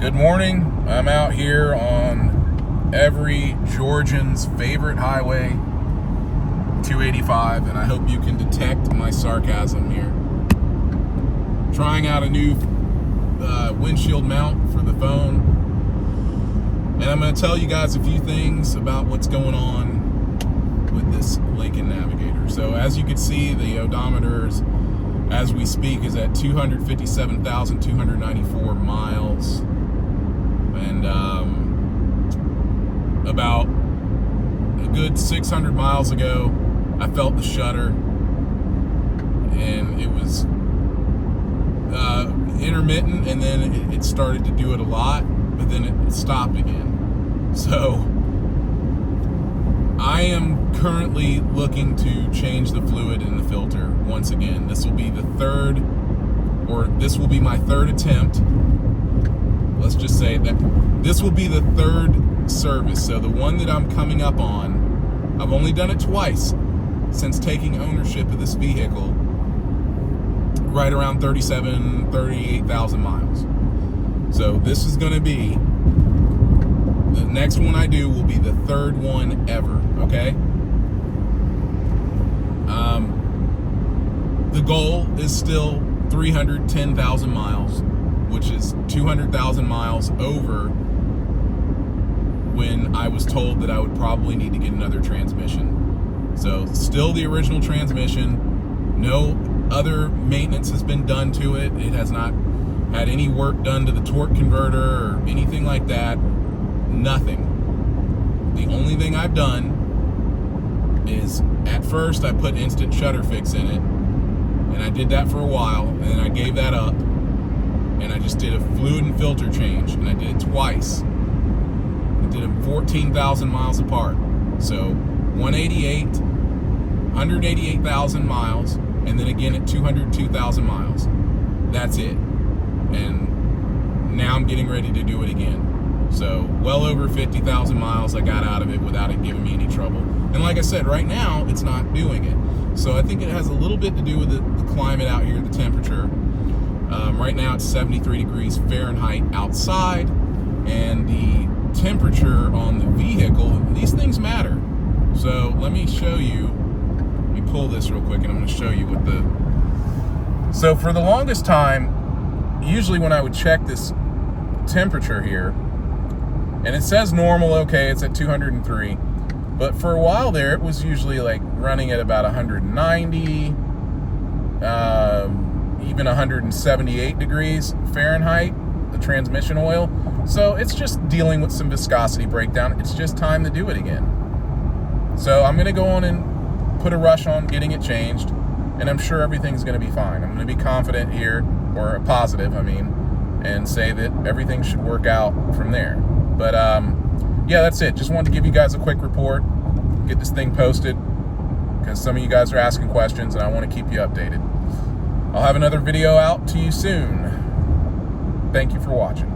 Good morning. I'm out here on every Georgian's favorite highway, 285, and I hope you can detect my sarcasm here. Trying out a new windshield mount for the phone, and I'm going to tell you guys a few things about what's going on with this Lincoln Navigator. So as you can see, the odometer as we speak is at 257,294 miles. And about a good 600 miles ago, I felt the shudder, and it was intermittent, and then it started to do it a lot, but then it stopped again. So I am currently looking to change the fluid in the filter once again. This will be my third attempt. Let's just say that this will be the third service. So the one that I'm coming up on, I've only done it twice since taking ownership of this vehicle, right around 38,000 miles. So this is going to be, the next one I do will be the third one ever, okay? The goal is still 310,000 miles, which is 200,000 miles over when I was told that I would probably need to get another transmission. So still the original transmission. No other maintenance has been done to it. It has not had any work done to the torque converter or anything like that. Nothing. The only thing I've done is, at first I put instant Shudder fix in it, and I did that for a while, and then I gave that up, and I just did a fluid and filter change, and I did it twice. I did them 14,000 miles apart. So 188,000 miles, and then again at 202,000 miles. That's it. And now I'm getting ready to do it again. So well over 50,000 miles I got out of it without it giving me any trouble. And like I said, right now it's not doing it. So I think it has a little bit to do with the climate out here, the temperature. Right now it's 73 degrees Fahrenheit outside, and the temperature on the vehicle, these things matter. So let me show you, let me pull this real quick and I'm going to show you what so for the longest time, usually when I would check this temperature here, and it says normal, okay, it's at 203, but for a while there it was usually like running at about 190, even 178 degrees Fahrenheit, the transmission oil. So it's just dealing with some viscosity breakdown. It's just time to do it again. So I'm going to go on and put a rush on getting it changed, and I'm sure everything's going to be fine. I'm going to be confident here, or positive, I mean, and say that everything should work out from there. But yeah, that's it. Just wanted to give you guys a quick report, get this thing posted, because some of you guys are asking questions and I want to keep you updated. I'll have another video out to you soon. Thank you for watching.